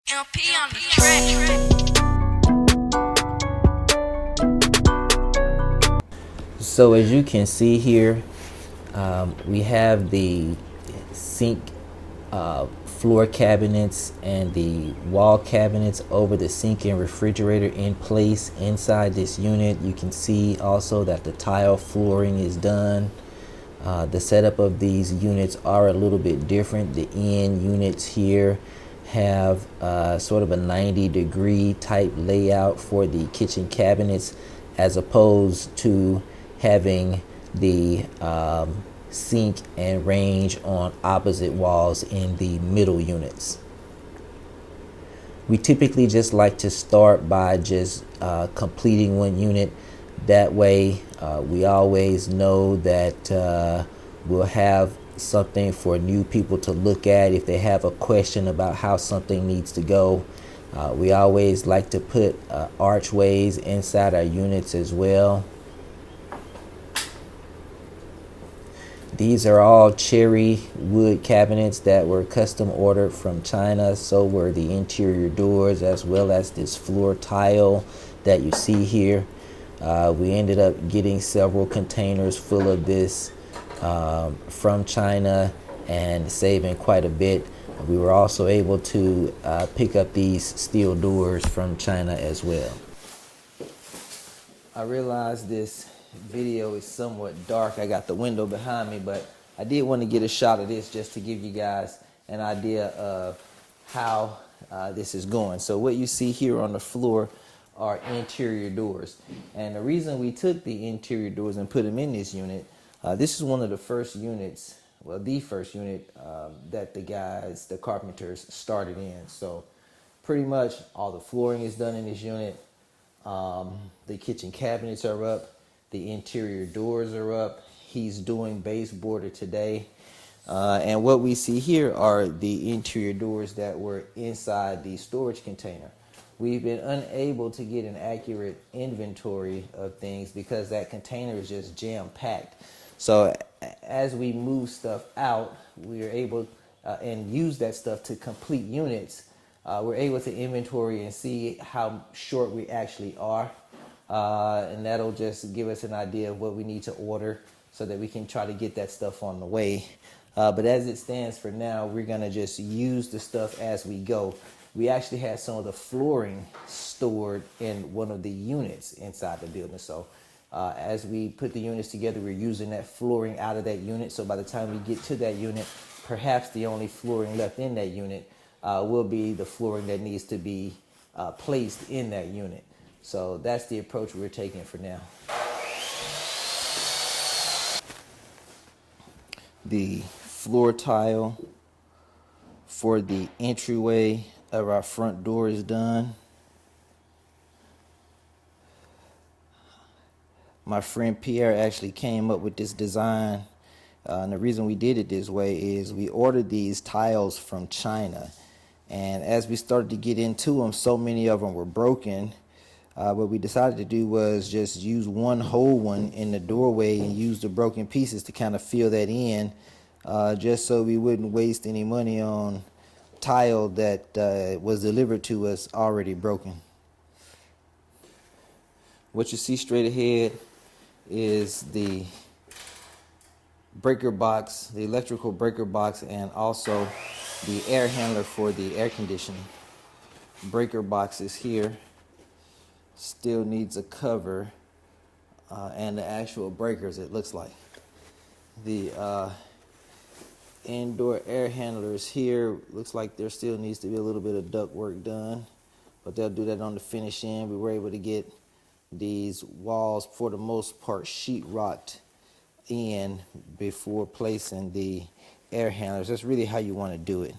LP on the track. So as you can see here, we have the sink floor cabinets and the wall cabinets over the sink and refrigerator in place inside this unit. You can see also that the tile flooring is done. The setup of these units are a little bit different. The end units here have sort of a 90-degree type layout for the kitchen cabinets, as opposed to having the sink and range on opposite walls in the middle units. We typically just like to start by just completing one unit. That way we always know that we'll have something for new people to look at if they have a question about how something needs to go. We always like to put archways inside our units as well. These are all cherry wood cabinets that were custom ordered from China. So were the interior doors, as well as this floor tile that you see here. We ended up getting several containers full of this from China and saving quite a bit. We were also able to pick up these steel doors from China as well. I realize this video is somewhat dark. I got the window behind me, but I did want to get a shot of this just to give you guys an idea of how this is going. So what you see here on the floor are interior doors, and the reason we took the interior doors and put them in this unit, this is one of the first units, well, the first unit that the carpenters started in. So pretty much all the flooring is done in this unit. The kitchen cabinets are up. The interior doors are up. He's doing baseboarder today. And what we see here are the interior doors that were inside the storage container. We've been unable to get an accurate inventory of things because that container is just jam-packed. So as we move stuff out, we are able and use that stuff to complete units. We're able to inventory and see how short we actually are. And that'll just give us an idea of what we need to order so that we can try to get that stuff on the way. But as it stands for now, we're going to just use the stuff as we go. We actually had some of the flooring stored in one of the units inside the building. So as we put the units together, we're using that flooring out of that unit. So by the time we get to that unit, perhaps the only flooring left in that unit will be the flooring that needs to be placed in that unit. So that's the approach we're taking for now. The floor tile for the entryway of our front door is done. My friend Pierre actually came up with this design. And the reason we did it this way is we ordered these tiles from China. And as we started to get into them, so many of them were broken. What we decided to do was just use one whole one in the doorway and use the broken pieces to kind of fill that in, just so we wouldn't waste any money on tile that was delivered to us already broken. What you see straight ahead is the breaker box, the electrical breaker box, and also the air handler for the air conditioning. Breaker box is here. Still needs a cover and the actual breakers, it looks like. The indoor air handlers here, looks like there still needs to be a little bit of duct work done, but they'll do that on the finish end. We were able to get these walls, for the most part, sheetrocked in before placing the air handlers. That's really how you want to do it.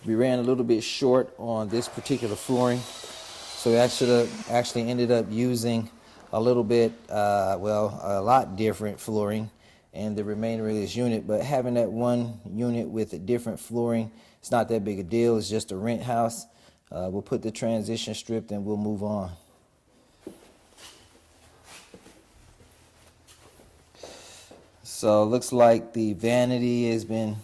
We ran a little bit short on this particular flooring, so we actually ended up using a little bit, a lot different flooring in the remainder of this unit. But having that one unit with a different flooring, it's not that big a deal. It's just a rent house. We'll put the transition strip and we'll move on. So it looks like the vanity has been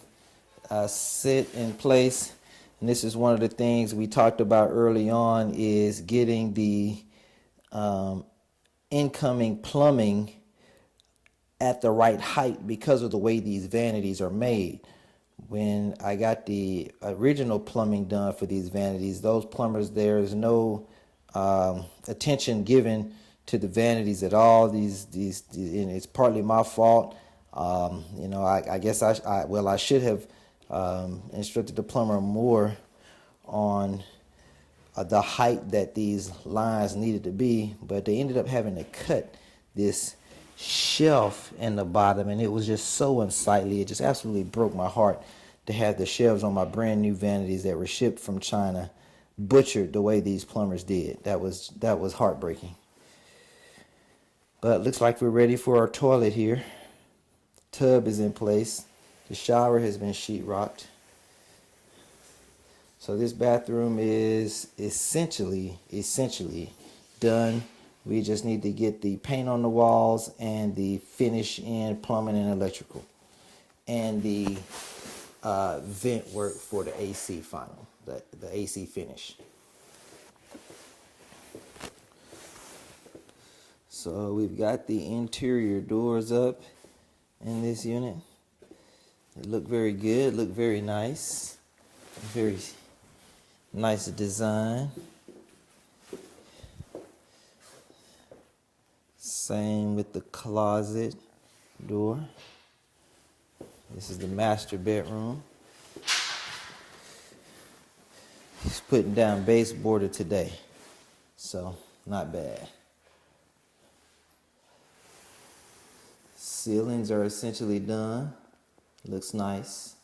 sit in place. And this is one of the things we talked about early on, is getting the incoming plumbing at the right height because of the way these vanities are made. When I got the original plumbing done for these vanities, those plumbers, there is no attention given to the vanities at all. These and it's partly my fault. I guess I should have instructed the plumber more on the height that these lines needed to be, but they ended up having to cut this shelf in the bottom, and it was just so unsightly. It just absolutely broke my heart to have the shelves on my brand new vanities that were shipped from China butchered the way these plumbers did. That was heartbreaking. But looks like we're ready for our toilet here. Tub is in place. The shower has been sheetrocked. So this bathroom is essentially done. We just need to get the paint on the walls and the finish in plumbing and electrical, and the vent work for the AC final, the AC finish. So we've got the interior doors up in this unit. They look very good, look very nice. Very nice design. Same with the closet door. This is the master bedroom. He's putting down baseboarder today, so not bad. Ceilings are essentially done. Looks nice.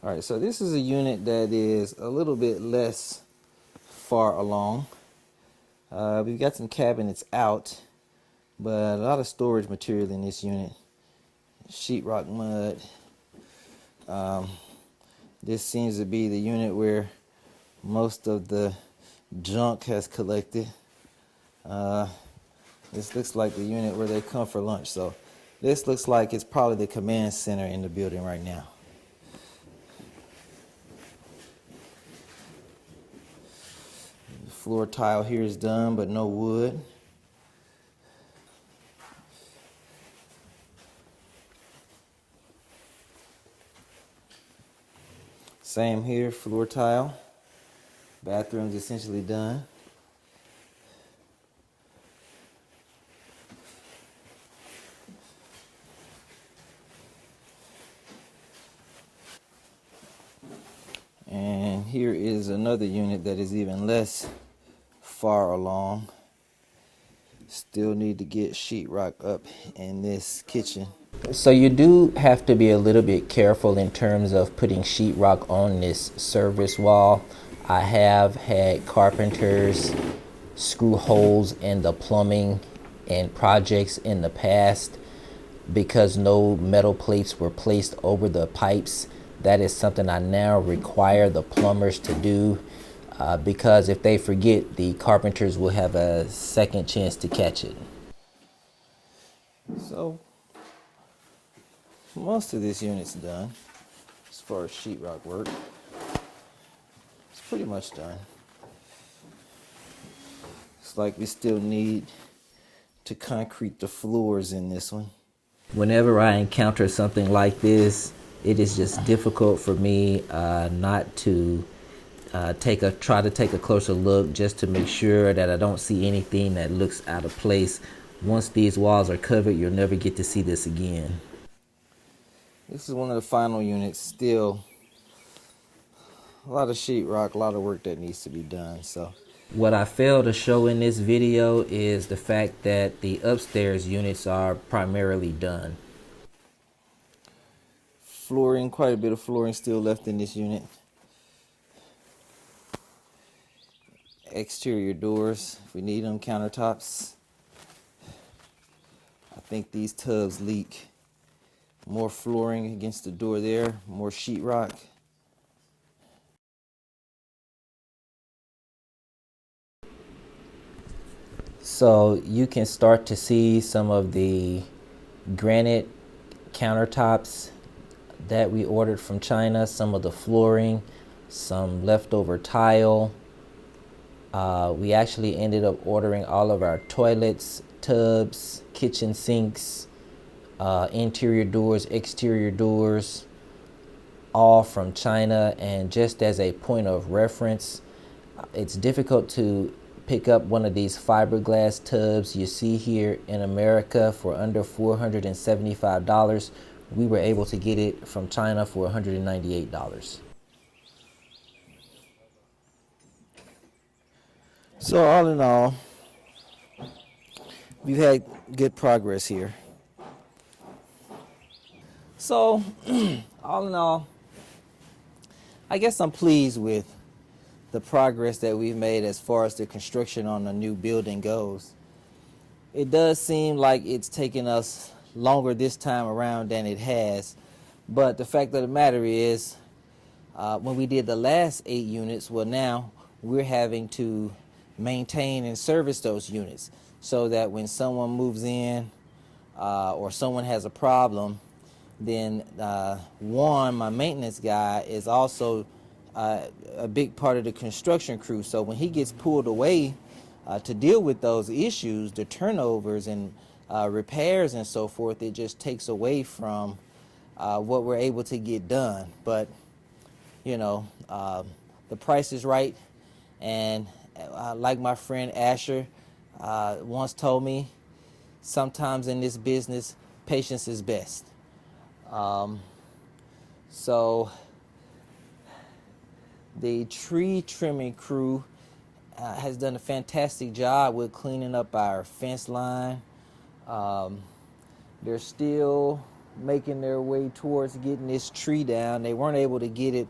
All right, so this is a unit that is a little bit less far along. We've got some cabinets out, but a lot of storage material in this unit. Sheetrock mud. This seems to be the unit where most of the junk has collected. This looks like the unit where they come for lunch. So this looks like it's probably the command center in the building right now. The floor tile here is done, but no wood. Same here, floor tile. Bathroom's essentially done. And here is another unit that is even less far along. Still need to get sheetrock up in this kitchen. So you do have to be a little bit careful in terms of putting sheetrock on this service wall. I have had carpenters screw holes in the plumbing and projects in the past because no metal plates were placed over the pipes. That is something I now require the plumbers to do because if they forget, the carpenters will have a second chance to catch it. So most of this unit's done as far as sheetrock work. It's pretty much done. It's like we still need to concrete the floors in this one. Whenever I encounter something like this, it is just difficult for me not to try to take a closer look just to make sure that I don't see anything that looks out of place. Once these walls are covered, you'll never get to see this again. This is one of the final units. Still a lot of sheetrock, a lot of work that needs to be done. So what I failed to show in this video is the fact that the upstairs units are primarily done. Flooring, quite a bit of flooring still left in this unit. Exterior doors, if we need them, countertops. I think these tubs leak. More flooring against the door there, more sheetrock. So you can start to see some of the granite countertops that we ordered from China, some of the flooring, some leftover tile. We actually ended up ordering all of our toilets, tubs, kitchen sinks, interior doors, exterior doors, all from China. And just as a point of reference, it's difficult to pick up one of these fiberglass tubs you see here in America for under $475. We were able to get it from China for $198. So all in all, we've had good progress here. So all in all, I guess I'm pleased with the progress that we've made as far as the construction on the new building goes. It does seem like it's taken us longer this time around than it has, but the fact of the matter is, when we did the last 8 units, well, now we're having to maintain and service those units so that when someone moves in or someone has a problem, then Juan, my maintenance guy, is also a big part of the construction crew. So when he gets pulled away to deal with those issues, the turnovers and repairs and so forth, it just takes away from what we're able to get done. But you know, the price is right, and like my friend Asher once told me, sometimes in this business, patience is best. So the tree trimming crew has done a fantastic job with cleaning up our fence line. They're still making their way towards getting this tree down. They weren't able to get it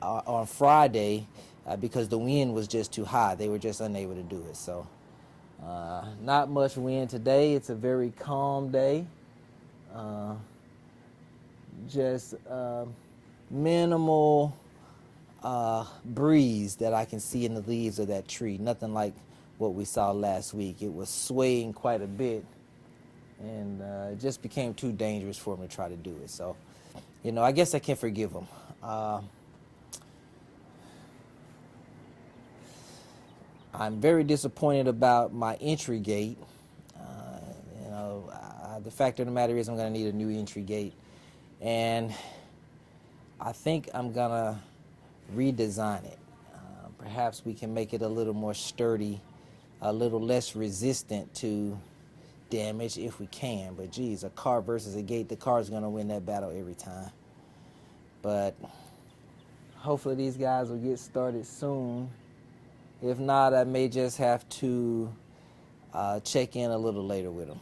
on Friday because the wind was just too high. They were just unable to do it. So not much wind today. It's a very calm day. Just minimal breeze that I can see in the leaves of that tree. Nothing like what we saw last week. It was swaying quite a bit, and it just became too dangerous for them to try to do it. So, you know, I guess I can forgive them. I'm very disappointed about my entry gate. The fact of the matter is I'm going to need a new entry gate, and I think I'm going to redesign it. Perhaps we can make it a little more sturdy, a little less resistant to damage if we can. But geez, a car versus a gate, the car is going to win that battle every time. But hopefully these guys will get started soon. If not, I may just have to check in a little later with them.